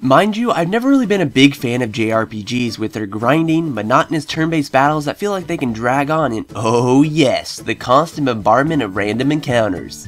Mind you, I've never really been a big fan of JRPGs with their grinding, monotonous turn-based battles that feel like they can drag on and oh yes, the constant bombardment of random encounters.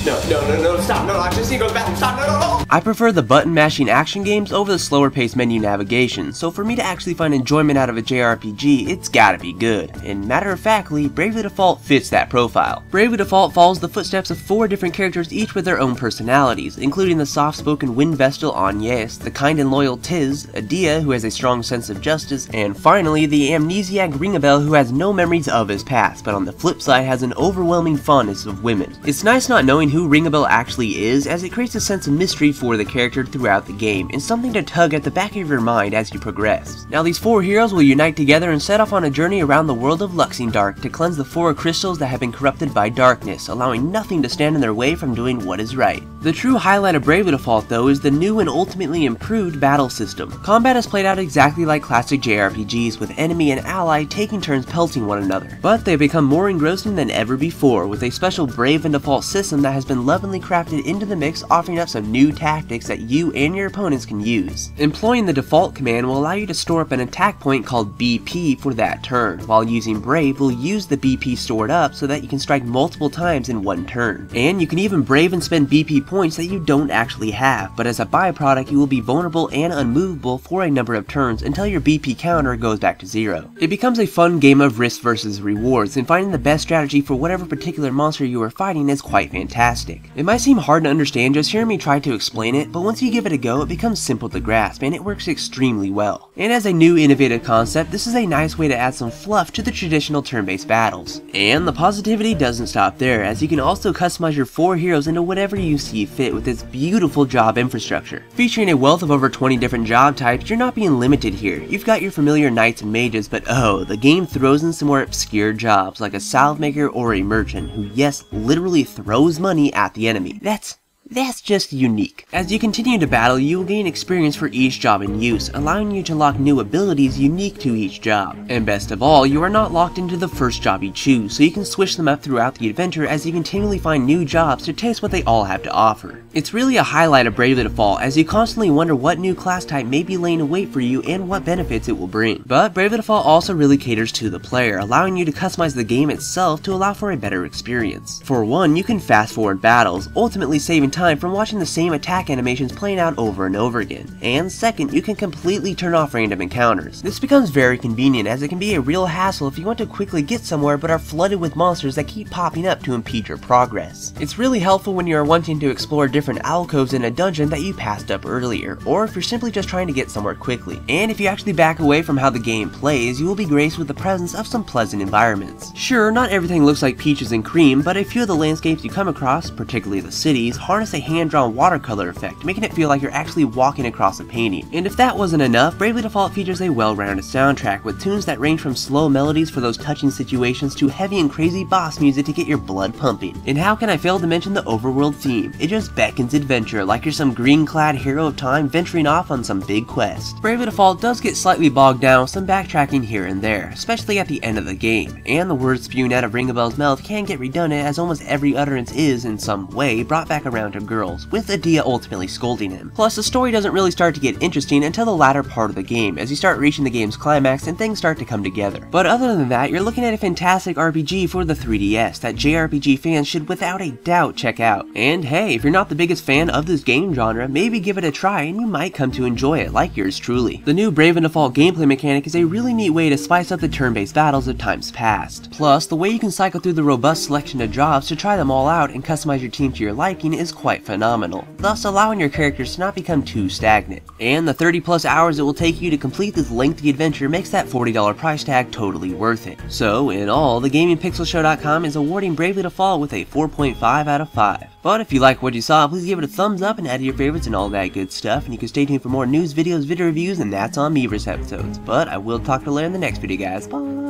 No, stop, no, I just need to go to the bathroom, stop, no. I prefer the button-mashing action games over the slower-paced menu navigation, so for me to actually find enjoyment out of a JRPG, it's gotta be good. And matter-of-factly, Bravely Default fits that profile. Bravely Default follows the footsteps of 4 different characters, each with their own personalities, including the soft-spoken Wind Vestal Agnes, the kind and loyal Tiz, Adia, who has a strong sense of justice, and finally, the amnesiac Ringabel, who has no memories of his past, but on the flip side has an overwhelming fondness of women. It's nice not knowing who Ringabel actually is, as it creates a sense of mystery for the character throughout the game, and something to tug at the back of your mind as you progress. Now these 4 heroes will unite together and set off on a journey around the world of Luxingdark to cleanse the 4 crystals that have been corrupted by darkness, allowing nothing to stand in their way from doing what is right. The true highlight of Bravely Default though is the new and ultimately improved battle system. Combat is played out exactly like classic JRPGs, with enemy and ally taking turns pelting one another, but they've become more engrossing than ever before, with a special Bravely Default system that has been lovingly crafted into the mix, offering up some new tactics that you and your opponents can use. Employing the default command will allow you to store up an attack point called BP for that turn, while using Brave will use the BP stored up so that you can strike multiple times in one turn. And you can even brave and spend BP points that you don't actually have, but as a byproduct you will be vulnerable and unmovable for a number of turns until your BP counter goes back to 0. It becomes a fun game of risk versus rewards, and finding the best strategy for whatever particular monster you are fighting is quite fantastic. It might seem hard to understand just hearing me try to explain it, but once you give it a go, it becomes simple to grasp, and it works extremely well. And as a new innovative concept, this is a nice way to add some fluff to the traditional turn-based battles. And the positivity doesn't stop there, as you can also customize your 4 heroes into whatever you see fit with this beautiful job infrastructure. Featuring a wealth of over 20 different job types, you're not being limited here. You've got your familiar knights and mages, but oh, the game throws in some more obscure jobs like a salve maker or a merchant who, yes, literally throws money at the enemy. That's just unique. As you continue to battle, you will gain experience for each job in use, allowing you to lock new abilities unique to each job. And best of all, you are not locked into the first job you choose, so you can switch them up throughout the adventure as you continually find new jobs to taste what they all have to offer. It's really a highlight of Bravely Default, as you constantly wonder what new class type may be laying in wait for you and what benefits it will bring. But Bravely Default also really caters to the player, allowing you to customize the game itself to allow for a better experience. For one, you can fast forward battles, ultimately saving time from watching the same attack animations playing out over and over again. And second, you can completely turn off random encounters. This becomes very convenient, as it can be a real hassle if you want to quickly get somewhere but are flooded with monsters that keep popping up to impede your progress. It's really helpful when you are wanting to explore different alcoves in a dungeon that you passed up earlier, or if you're simply just trying to get somewhere quickly. And if you actually back away from how the game plays, you will be graced with the presence of some pleasant environments. Sure, not everything looks like peaches and cream, but a few of the landscapes you come across, particularly the cities, harness a hand-drawn watercolor effect, making it feel like you're actually walking across a painting. And if that wasn't enough, Bravely Default features a well-rounded soundtrack with tunes that range from slow melodies for those touching situations to heavy and crazy boss music to get your blood pumping. And how can I fail to mention the overworld theme? It just beckons adventure, like you're some green-clad hero of time venturing off on some big quest. Bravely Default does get slightly bogged down with some backtracking here and there, especially at the end of the game, and the words spewing out of Ringabel's mouth can get redundant, as almost every utterance is, in some way, brought back around to girls, with Adia ultimately scolding him. Plus, the story doesn't really start to get interesting until the latter part of the game, as you start reaching the game's climax and things start to come together. But other than that, you're looking at a fantastic RPG for the 3DS that JRPG fans should without a doubt check out. And hey, if you're not the biggest fan of this game genre, maybe give it a try and you might come to enjoy it, like yours truly. The new Bravely Default gameplay mechanic is a really neat way to spice up the turn-based battles of times past. Plus, the way you can cycle through the robust selection of jobs to try them all out and customize your team to your liking is quite phenomenal, thus allowing your characters to not become too stagnant. And the 30+ hours it will take you to complete this lengthy adventure makes that $40 price tag totally worth it. So, in all, thegamingpixelshow.com is awarding Bravely Default with a 4.5 out of 5. But if you like what you saw, please give it a thumbs up and add your favorites and all that good stuff, and you can stay tuned for more news videos, video reviews, and that's on me versus episodes. But I will talk to you later in the next video, guys. Bye!